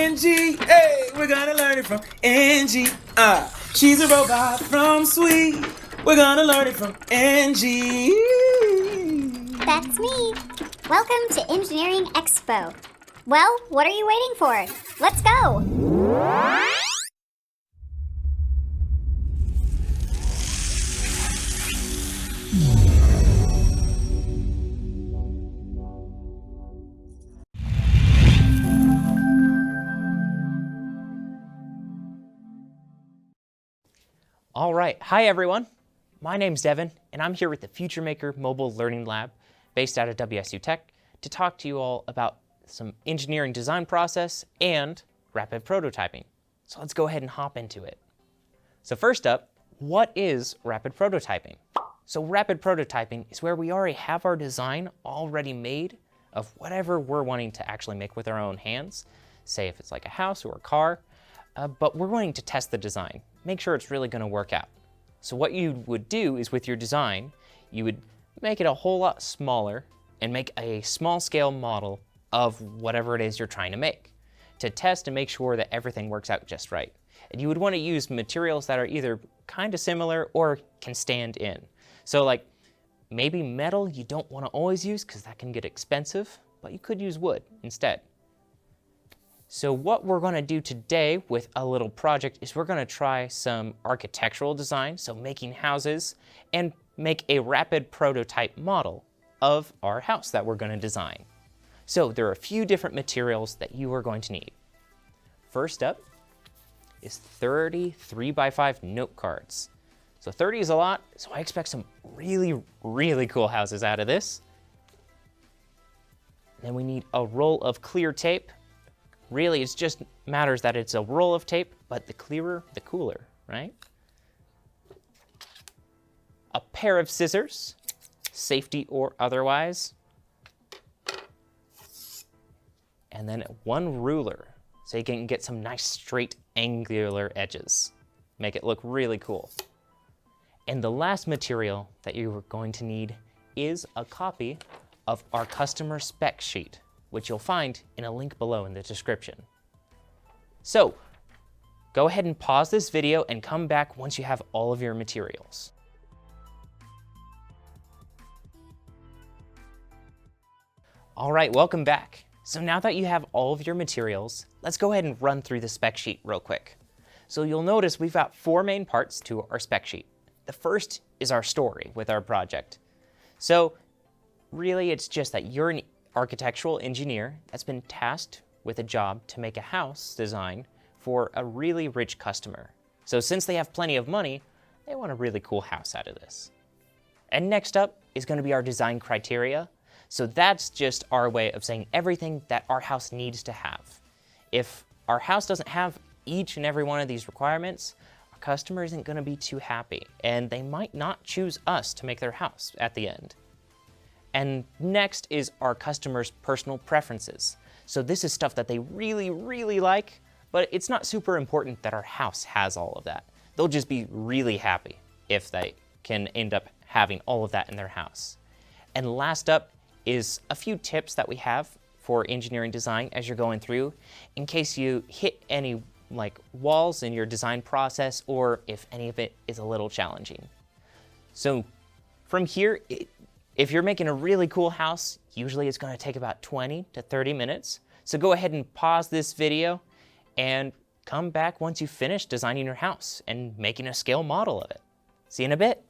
Angie. Hey, we're gonna learn it from Angie. She's a robot from Sweet. We're gonna learn it from Angie. That's me. Welcome to Engineering Expo. Well, what are you waiting for? Let's go. All right, hi everyone. My name's Devin, and I'm here with the Future Maker Mobile Learning Lab based out of WSU Tech to talk to you all about some engineering design process and rapid prototyping. So let's go ahead and hop into it. So first up, what is rapid prototyping? So rapid prototyping is where we already have our design already made of whatever we're wanting to actually make with our own hands. Say if it's like a house or a car, but we're wanting to test the design, make sure it's really going to work out. So what you would do is with your design, you would make it a whole lot smaller and make a small scale model of whatever it is you're trying to make to test and make sure that everything works out just right. And you would want to use materials that are either kind of similar or can stand in. So like maybe metal you don't want to always use because that can get expensive, but you could use wood instead. So what we're going to do today with a little project is we're going to try some architectural design, so making houses, and make a rapid prototype model of our house that we're going to design. So there are a few different materials that you are going to need. First up is 30 3x5 note cards. So 30 is a lot, so I expect some really, really cool houses out of this. Then we need a roll of clear tape. Really, it just matters that it's a roll of tape, but the clearer, the cooler, right? A pair of scissors, safety or otherwise. And then one ruler, so you can get some nice straight angular edges. Make it look really cool. And the last material that you are going to need is a copy of our customer spec sheet, which you'll find in a link below in the description. So, go ahead and pause this video and come back once you have all of your materials. All right, welcome back. So now that you have all of your materials, let's go ahead and run through the spec sheet real quick. So you'll notice we've got 4 main parts to our spec sheet. The first is our story with our project. So really it's just that you're an architectural engineer that's been tasked with a job to make a house design for a really rich customer. So since they have plenty of money, they want a really cool house out of this. And next up is going to be our design criteria. So that's just our way of saying everything that our house needs to have. If our house doesn't have each and every one of these requirements, our customer isn't going to be too happy, and they might not choose us to make their house at the end. And next is our customers' personal preferences. So this is stuff that they really, really like, but it's not super important that our house has all of that. They'll just be really happy if they can end up having all of that in their house. And last up is a few tips that we have for engineering design as you're going through, in case you hit any like walls in your design process or if any of it is a little challenging. So from here, if you're making a really cool house, usually it's going to take about 20 to 30 minutes. So go ahead and pause this video and come back once you've finished designing your house and making a scale model of it. See you in a bit.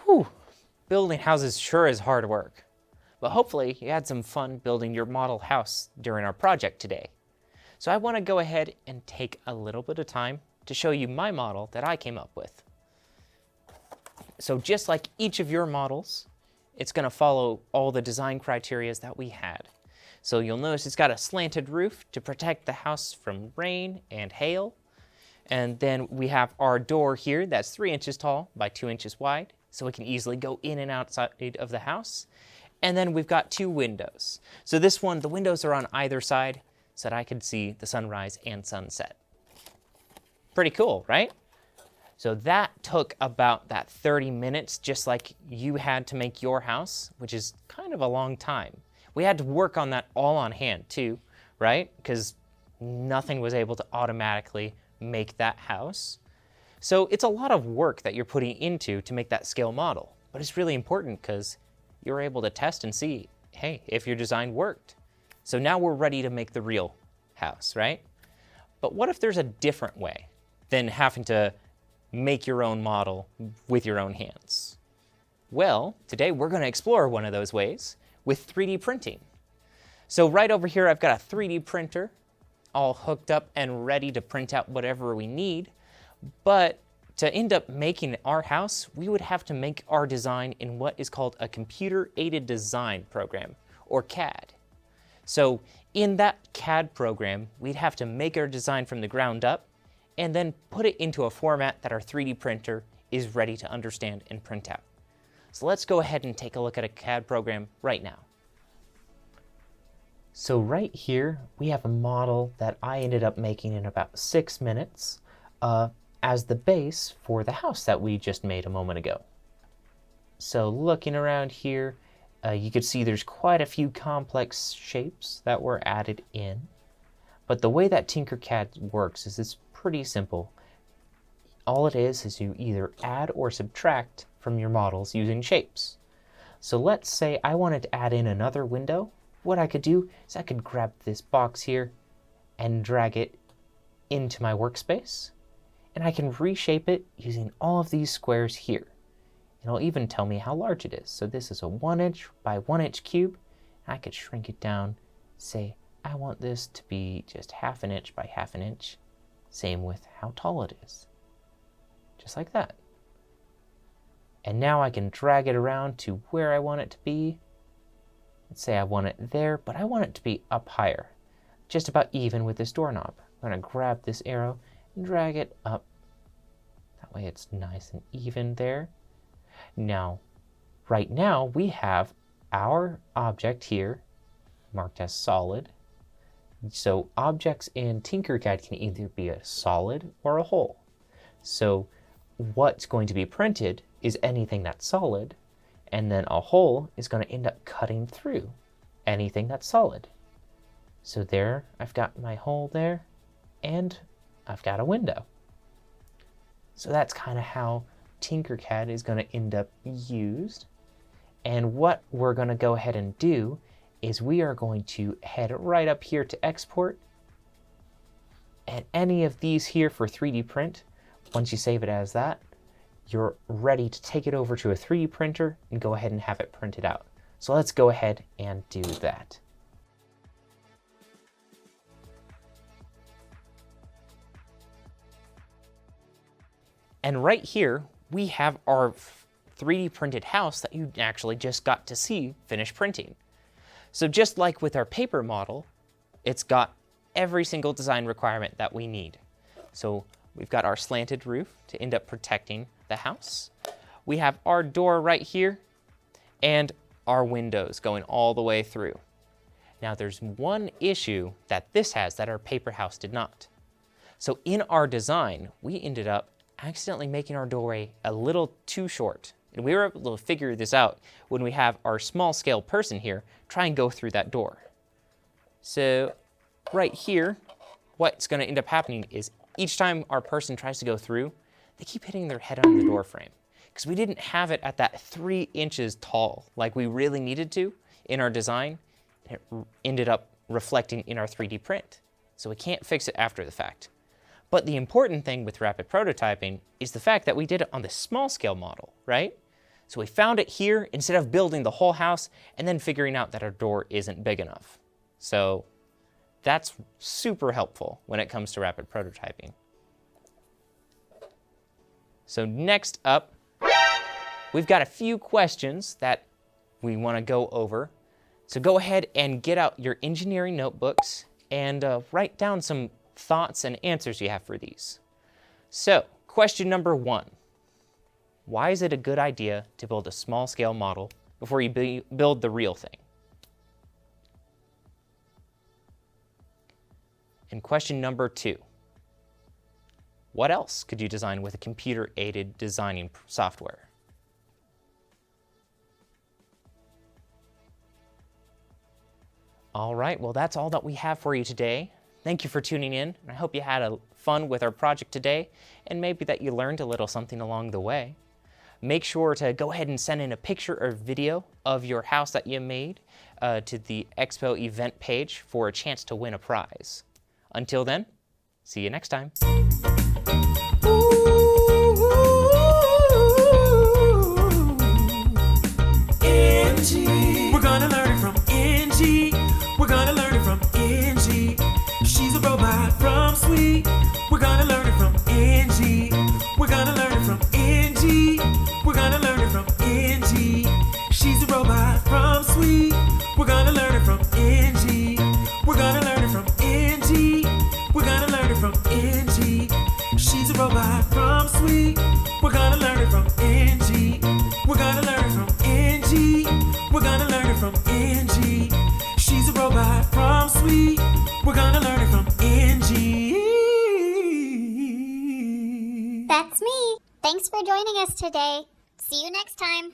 Whew, building houses sure is hard work. But hopefully you had some fun building your model house during our project today. So I want to go ahead and take a little bit of time to show you my model that I came up with. So just like each of your models, it's going to follow all the design criteria that we had. So you'll notice it's got a slanted roof to protect the house from rain and hail. And then we have our door here that's 3 inches tall by 2 inches wide, so it can easily go in and outside of the house. And then we've got 2 windows. So this one, the windows are on either side so that I could see the sunrise and sunset. Pretty cool, right? So that took about that 30 minutes, just like you had to make your house, which is kind of a long time. We had to work on that all on hand too, right? Because nothing was able to automatically make that house. So it's a lot of work that you're putting into to make that scale model, but it's really important because you're able to test and see, hey, if your design worked. So now we're ready to make the real house, right? But what if there's a different way than having to make your own model with your own hands? Well, today we're going to explore one of those ways with 3D printing. So right over here, I've got a 3D printer all hooked up and ready to print out whatever we need. But to end up making our house, we would have to make our design in what is called a computer-aided design program, or CAD. So in that CAD program, we'd have to make our design from the ground up and then put it into a format that our 3D printer is ready to understand and print out. So let's go ahead and take a look at a CAD program right now. So right here, we have a model that I ended up making in about 6 minutes as the base for the house that we just made a moment ago. So looking around here, you can see there's quite a few complex shapes that were added in. But the way that Tinkercad works is it's pretty simple. All it is you either add or subtract from your models using shapes. So let's say I wanted to add in another window. What I could do is I could grab this box here and drag it into my workspace. And I can reshape it using all of these squares here. It'll even tell me how large it is. So this is a 1 inch by 1 inch cube. I could shrink it down, say I want this to be just 1/2 inch by 1/2 inch. Same with how tall it is. Just like that. And now I can drag it around to where I want it to be. Let's say I want it there, but I want it to be up higher, just about even with this doorknob. I'm going to grab this arrow and drag it up. That way it's nice and even there. Now, right now we have our object here marked as solid. So objects in Tinkercad can either be a solid or a hole. So what's going to be printed is anything that's solid, and then a hole is going to end up cutting through anything that's solid. So there, I've got my hole there, and I've got a window. So that's kind of how Tinkercad is going to end up used. And what we're going to go ahead and do is we are going to head right up here to export. And any of these here for 3D print, once you save it as that, you're ready to take it over to a 3D printer and go ahead and have it printed out. So let's go ahead and do that. And right here, we have our 3D printed house that you actually just got to see finished printing. So just like with our paper model, it's got every single design requirement that we need. So we've got our slanted roof to end up protecting the house. We have our door right here and our windows going all the way through. Now there's one issue that this has that our paper house did not. So in our design, we ended up accidentally making our doorway a little too short. And we were able to figure this out when we have our small scale person here try and go through that door. So right here, what's going to end up happening is each time our person tries to go through, they keep hitting their head on the door frame because we didn't have it at that 3 inches tall like we really needed to in our design. It ended up reflecting in our 3D print. So we can't fix it after the fact. But the important thing with rapid prototyping is the fact that we did it on the small scale model, right? So we found it here instead of building the whole house and then figuring out that our door isn't big enough. So that's super helpful when it comes to rapid prototyping. So next up, we've got a few questions that we want to go over. So go ahead and get out your engineering notebooks and write down some thoughts and answers you have for these. So question number 1, why is it a good idea to build a small scale model before you build the real thing? And question number 2, What else could you design with a computer-aided designing software? All right, well, that's all that we have for you today. Thank you for tuning in, and I hope you had fun with our project today, and maybe that you learned a little something along the way. Make sure to go ahead and send in a picture or video of your house that you made to the Expo event page for a chance to win a prize. Until then, see you next time. We're gonna learn it from Angie. We're gonna learn it from Angie. She's a robot from Sweet. We're gonna learn it from Angie. We're gonna learn it from Angie. We're gonna learn it from Angie. She's a robot from Sweet. We're gonna learn it from Angie. We're gonna learn it from Angie. We're gonna learn it from Angie. She's a robot from Sweet. We're gonna learn it from Angie. We're gonna learn it from Angie. We're gonna learn it from Angie. She's a robot from Sweet. We're gonna learn it from Angie. That's me. Thanks for joining us today. See you next time.